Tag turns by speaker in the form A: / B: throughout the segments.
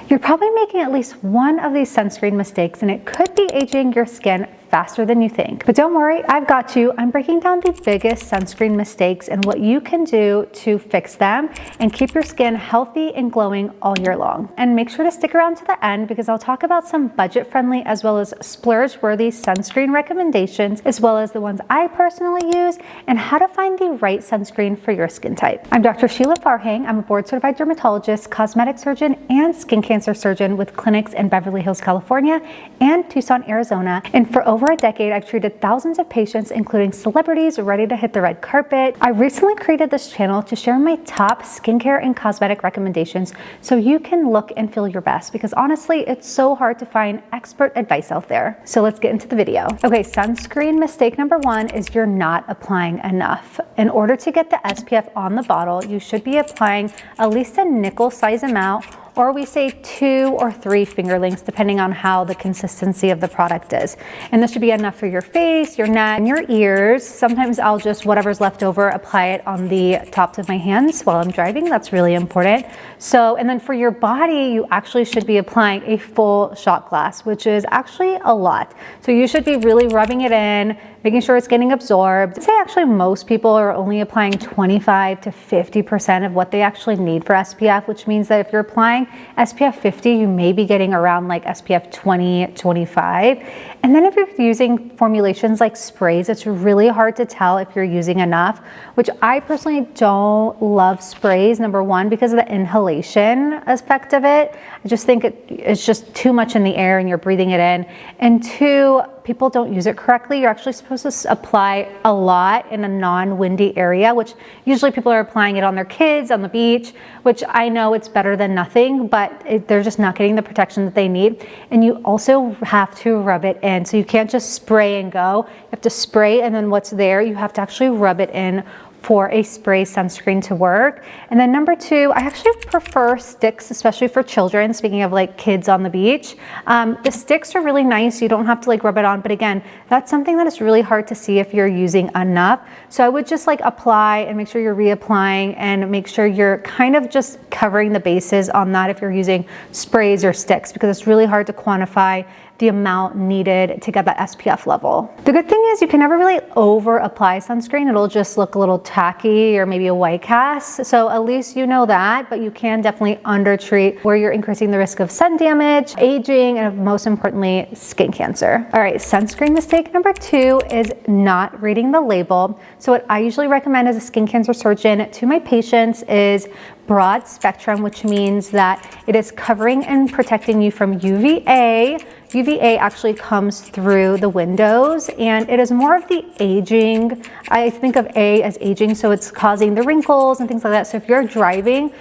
A: You're probably making at least one of these sunscreen mistakes, and it could be aging your skin faster than you think. But don't worry, I've got you. I'm breaking down the biggest sunscreen mistakes and what you can do to fix them and keep your skin healthy and glowing all year long. And make sure to stick around to the end because I'll talk about some budget-friendly as well as splurge-worthy sunscreen recommendations, as well as the ones I personally use and how to find the right sunscreen for your skin type. I'm Dr. Sheila Farhang. I'm a board-certified dermatologist, cosmetic surgeon, and skin cancer surgeon with clinics in Beverly Hills, California and Tucson, Arizona. And for over a decade, I've treated thousands of patients, including celebrities ready to hit the red carpet. I recently created this channel to share my top skincare and cosmetic recommendations so you can look and feel your best, because honestly, it's so hard to find expert advice out there. So let's get into the video. Okay, sunscreen mistake number one is you're not applying enough. In order to get the SPF on the bottle, you should be applying at least a nickel size amount, or we say 2 or 3 finger lengths, depending on how the consistency of the product is. And this should be enough for your face, your neck, and your ears. Sometimes I'll just, whatever's left over, apply it on the tops of my hands while I'm driving. That's really important. So, and then for your body, you actually should be applying a full shot glass, which is actually a lot. So you should be really rubbing it in, making sure it's getting absorbed. I'd say actually most people are only applying 25 to 50% of what they actually need for SPF, which means that if you're applying SPF 50, you may be getting around like SPF 20, 25. And then if you're using formulations like sprays, it's really hard to tell if you're using enough, which I personally don't love sprays, number one, because of the inhalation aspect of it. I just think it's just too much in the air and you're breathing it in. And two, people don't use it correctly. You're actually supposed to apply a lot in a non-windy area, which usually people are applying it on their kids, on the beach, which I know it's better than nothing, but they're just not getting the protection that they need. And you also have to rub it in. So you can't just spray and go. You have to spray, and then what's there, you have to actually rub it in for a spray sunscreen to work. And then number two, I actually prefer sticks, especially for children, speaking of like kids on the beach. The sticks are really nice. You don't have to like rub it on, but again, that's something that is really hard to see if you're using enough. So I would just like apply and make sure you're reapplying and make sure you're kind of just covering the bases on that if you're using sprays or sticks, because it's really hard to quantify the amount needed to get that SPF level. The good thing is you can never really over apply sunscreen. It'll just look a little tacky or maybe a white cast. So at least you know that, but you can definitely under treat where you're increasing the risk of sun damage, aging, and most importantly, skin cancer. All right, sunscreen mistake number two is not reading the label. So what I usually recommend as a skin cancer surgeon to my patients is broad spectrum, which means that it is covering and protecting you from UVA. UVA actually comes through the windows, and it is more of the aging. I think of A as aging, so it's causing the wrinkles and things like that. So if you're driving,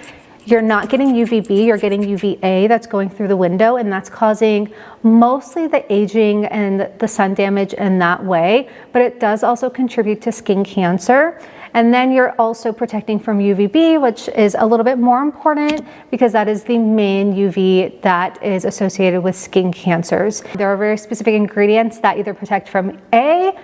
A: you're not getting UVB, you're getting UVA that's going through the window, and that's causing mostly the aging and the sun damage in that way, but it does also contribute to skin cancer. And then you're also protecting from UVB, which is a little bit more important because that is the main UV that is associated with skin cancers. There are very specific ingredients that either protect from A,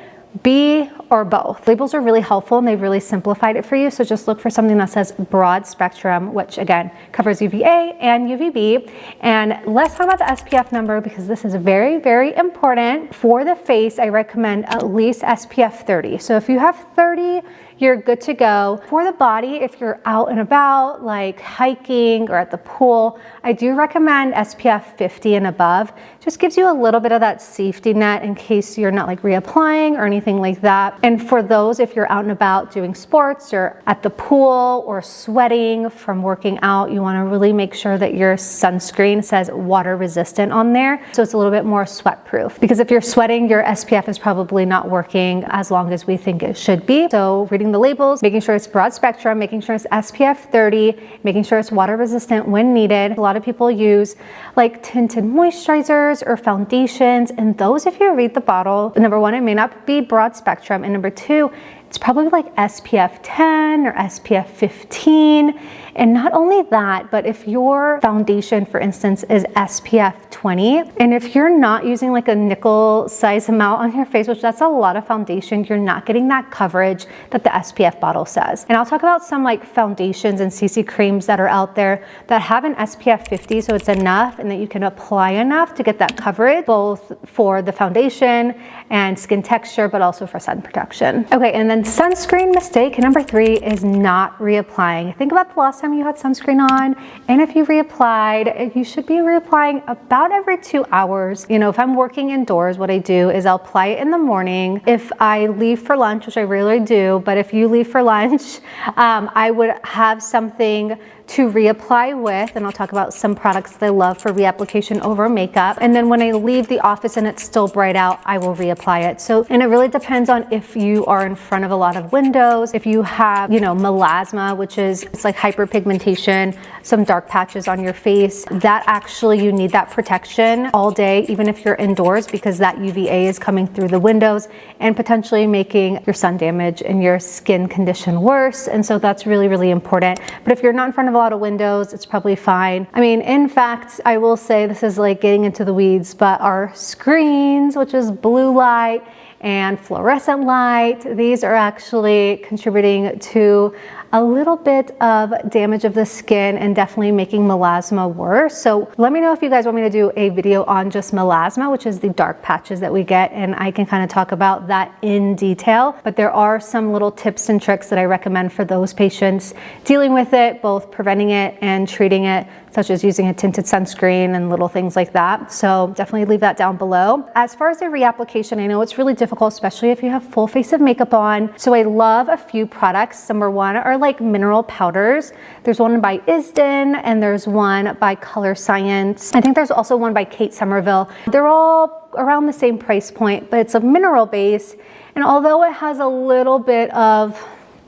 A: B, or both. Labels are really helpful and they've really simplified it for you. So just look for something that says broad spectrum, which again covers UVA and UVB. And let's talk about the SPF number because this is very, very important. For the face, I recommend at least SPF 30. So if you have 30, you're good to go. For the body, if you're out and about, like hiking or at the pool, I do recommend SPF 50 and above. Just gives you a little bit of that safety net in case you're not like reapplying or anything like that. And for those, if you're out and about doing sports or at the pool or sweating from working out, you wanna really make sure that your sunscreen says water resistant on there. So it's a little bit more sweat proof. Because if you're sweating, your SPF is probably not working as long as we think it should be. So reading the labels, making sure it's broad spectrum, making sure it's SPF 30, making sure it's water resistant when needed. A lot of people use like tinted moisturizers or foundations, and those, if you read the bottle, number one, it may not be broad spectrum, and number two, it's probably like SPF 10 or SPF 15. And not only that, but if your foundation, for instance, is SPF 20, and if you're not using like a nickel size amount on your face, which that's a lot of foundation, you're not getting that coverage that the SPF bottle says. And I'll talk about some like foundations and CC creams that are out there that have an SPF 50, so it's enough and that you can apply enough to get that coverage, both for the foundation and skin texture, but also for sun protection. Okay, and then sunscreen mistake number 3 is not reapplying. Think about the last time you had sunscreen on, and if you reapplied, you should be reapplying about every 2 hours. You know, if I'm working indoors, what I do is I'll apply it in the morning. If I leave for lunch, which I rarely do, but if you leave for lunch, I would have something to reapply with, and I'll talk about some products that I love for reapplication over makeup. And then when I leave the office and it's still bright out, I will reapply it. So, and it really depends on if you are in front of a lot of windows, if you have, you know, melasma, which is, it's like hyperpigmentation, some dark patches on your face, that actually you need that protection all day, even if you're indoors, because that UVA is coming through the windows and potentially making your sun damage and your skin condition worse. And so that's really, really important. But if you're not in front of a lot of windows, it's probably fine. I mean, in fact, I will say, this is like getting into the weeds, but our screens, which is blue light and fluorescent light, these are actually contributing to a little bit of damage of the skin and definitely making melasma worse. So let me know if you guys want me to do a video on just melasma, which is the dark patches that we get, and I can kind of talk about that in detail. But there are some little tips and tricks that I recommend for those patients dealing with it, both preventing it and treating it, such as using a tinted sunscreen and little things like that. So definitely leave that down below. As far as the reapplication, I know it's really difficult, especially if you have full face of makeup on. So I love a few products. Number one are like mineral powders. There's one by Isden and there's one by Color Science. I think there's also one by Kate Somerville. They're all around the same price point, but it's a mineral base. And although it has a little bit of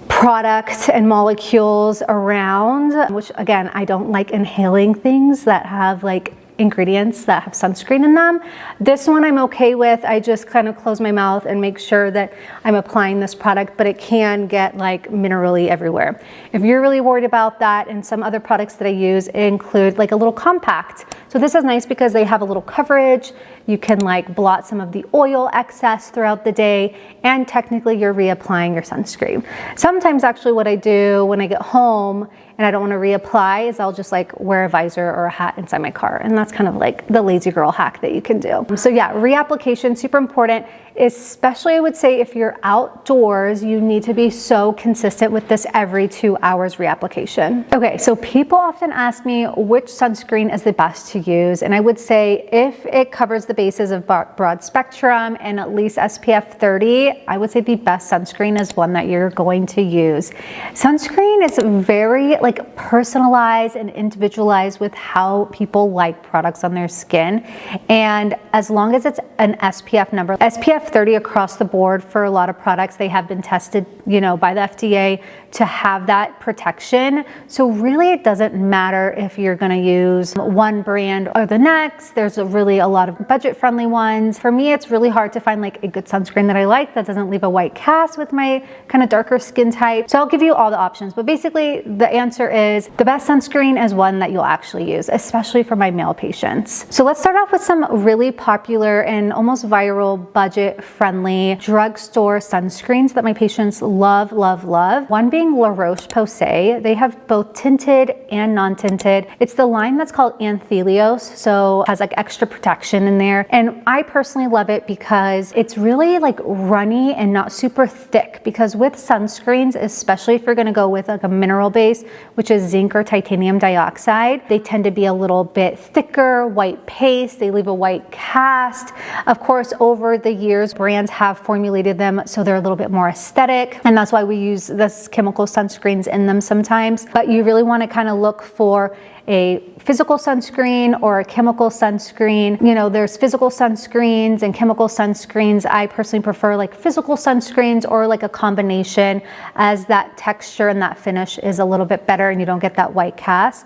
A: product and molecules around, which again, I don't like inhaling things that have like ingredients that have sunscreen in them. This one I'm okay with. I just kind of close my mouth and make sure that I'm applying this product, but it can get like minerally everywhere. If you're really worried about that, and some other products that I use include like a little compact. So this is nice because they have a little coverage. You can like blot some of the oil excess throughout the day, and technically you're reapplying your sunscreen. Sometimes actually what I do when I get home and I don't want to reapply is I'll just like wear a visor or a hat inside my car. And that's kind of like the lazy girl hack that you can do. So yeah, reapplication, super important, especially I would say if you're outdoors, you need to be so consistent with this every 2 hours reapplication. Okay, so people often ask me which sunscreen is the best to use. And I would say if it covers the bases of broad spectrum and at least SPF 30, I would say the best sunscreen is one that you're going to use. Sunscreen is very like personalized and individualized with how people like products on their skin. And as long as it's an SPF number, SPF 30 across the board for a lot of products, they have been tested, you know, by the FDA to have that protection. So really it doesn't matter if you're going to use one brand or the next. There's really a lot of budget friendly ones. For me, it's really hard to find like a good sunscreen that I like that doesn't leave a white cast with my kind of darker skin type. So I'll give you all the options, but basically the answer is the best sunscreen is one that you'll actually use, especially for my male patients. So let's start off with some really popular and almost viral budget friendly drugstore sunscreens that my patients love, love, love. One being La Roche-Posay. They have both tinted and non-tinted. It's the line that's called Anthelios, so it has like extra protection in there. And I personally love it because it's really like runny and not super thick, because with sunscreens, especially if you're gonna go with like a mineral base, which is zinc or titanium dioxide, they tend to be a little bit thicker, white paste, they leave a white cast. Of course, over the years, brands have formulated them so they're a little bit more aesthetic, and that's why we use this chemical sunscreens in them sometimes. But you really want to kind of look for a physical sunscreen or a chemical sunscreen. You know, there's physical sunscreens and chemical sunscreens. I personally prefer like physical sunscreens or like a combination, as that texture and that finish is a little bit better and you don't get that white cast.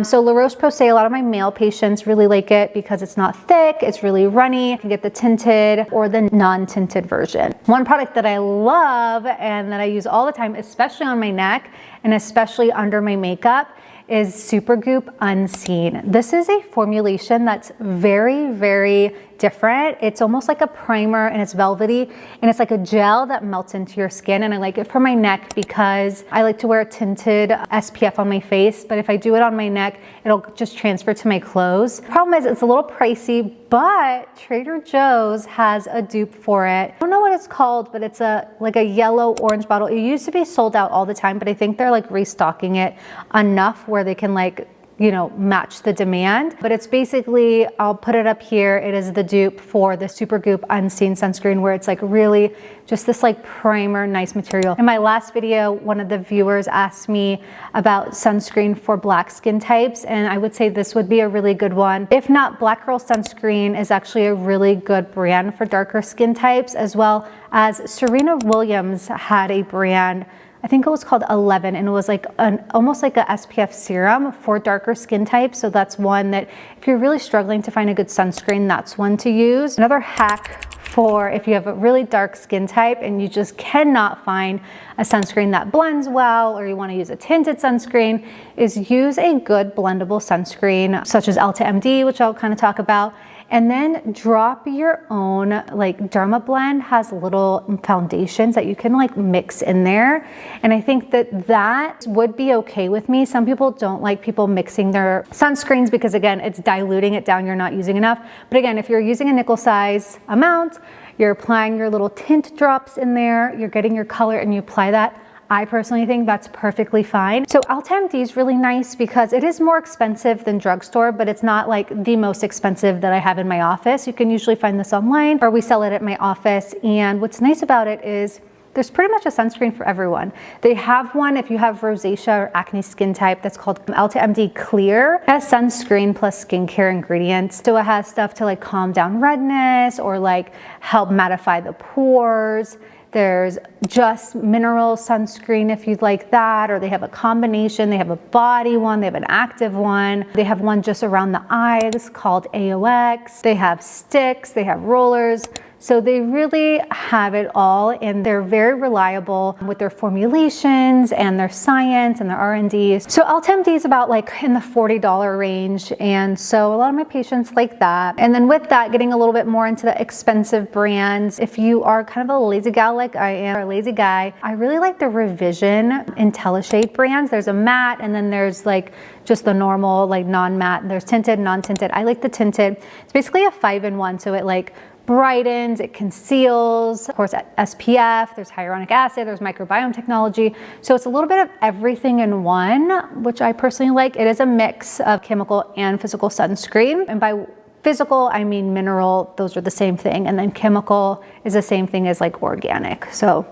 A: So La Roche-Posay, a lot of my male patients really like it because it's not thick, it's really runny. You can get the tinted or the non-tinted version. One product that I love and that I use all the time, especially on my neck and especially under my makeup, is Supergoop Unseen. This is a formulation that's very, very different. It's almost like a primer and it's velvety and it's like a gel that melts into your skin, and I like it for my neck because I like to wear a tinted SPF on my face, but if I do it on my neck, it'll just transfer to my clothes. The problem is it's a little pricey, but Trader Joe's has a dupe for it. I don't know what it's called, but it's like a yellow orange bottle. It used to be sold out all the time, but I think they're like restocking it enough where they can like, you know, match the demand. But it's basically, I'll put it up here, it is the dupe for the Supergoop Unseen sunscreen, where it's like really just this like primer, nice material. In my last video, one of the viewers asked me about sunscreen for black skin types, and I would say this would be a really good one. If not, Black Girl Sunscreen is actually a really good brand for darker skin types, as well as Serena Williams had a brand, I think it was called 11, and it was like almost like a SPF serum for darker skin types. So that's one that if you're really struggling to find a good sunscreen, that's one to use. Another hack for if you have a really dark skin type and you just cannot find a sunscreen that blends well, or you want to use a tinted sunscreen, is use a good blendable sunscreen such as Ulta MD, which I'll kind of talk about. And then drop your own, like Dermablend has little foundations that you can like mix in there. And I think that that would be okay with me. Some people don't like people mixing their sunscreens because again, it's diluting it down, you're not using enough. But again, if you're using a nickel size amount, you're applying your little tint drops in there, you're getting your color and you apply that. I personally think that's perfectly fine. So Ulta MD is really nice because it is more expensive than Drugstore, but it's not like the most expensive that I have in my office. You can usually find this online, or we sell it at my office. And what's nice about it is there's pretty much a sunscreen for everyone. They have one if you have rosacea or acne skin type that's called Ulta MD Clear. It has sunscreen plus skincare ingredients. So it has stuff to like calm down redness or like help mattify the pores. There's just mineral sunscreen if you'd like that, or they have a combination. They have a body one, they have an active one. They have one just around the eyes called AOX. They have sticks, they have rollers. So they really have it all, and they're very reliable with their formulations and their science and their R&Ds. So Ulta MD is about like in the $40 range, and so a lot of my patients like that. And then with that, getting a little bit more into the expensive brands, if you are kind of a lazy gal like I am, or a lazy guy, I really like the Revision IntelliShade brands. There's a matte, and then there's like just the normal like non-matte. There's tinted, non-tinted. I like the tinted. It's basically a 5-in-1, so it like brightens, it conceals, of course SPF, there's hyaluronic acid, there's microbiome technology. So it's a little bit of everything in one, which I personally like. It is a mix of chemical and physical sunscreen. And by physical, I mean mineral, those are the same thing. And then chemical is the same thing as like organic. So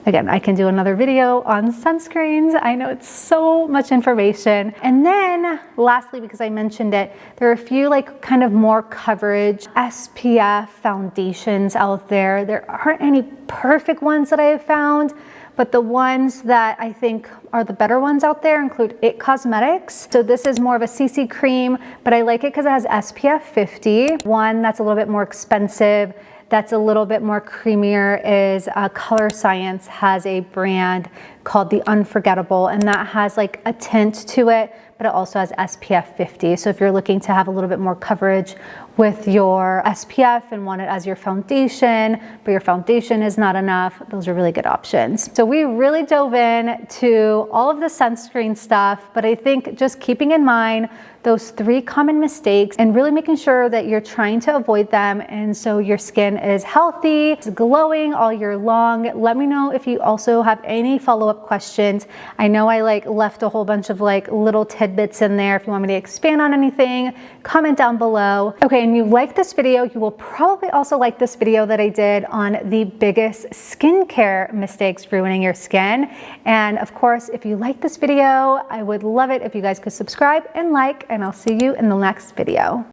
A: again, I can do another video on sunscreens. I know it's so much information. And then lastly, because I mentioned it, there are a few like kind of more coverage SPF foundations out there. There aren't any perfect ones that I have found, but the ones that I think are the better ones out there include It Cosmetics. So this is more of a CC cream, but I like it because it has SPF 50. One that's a little bit more expensive, that's a little bit more creamier, is Color Science has a brand called The Unforgettable, and that has like a tint to it, but it also has SPF 50. So if you're looking to have a little bit more coverage with your SPF and want it as your foundation, but your foundation is not enough, those are really good options. So we really dove in to all of the sunscreen stuff, but I think just keeping in mind those 3 common mistakes and really making sure that you're trying to avoid them, and so your skin is healthy, it's glowing all year long. Let me know if you also have any follow-up questions. I know I like left a whole bunch of like little tidbits in there. If you want me to expand on anything, comment down below. Okay, and you like this video, you will probably also like this video that I did on the biggest skincare mistakes ruining your skin. And of course, if you like this video, I would love it if you guys could subscribe and like, and I'll see you in the next video.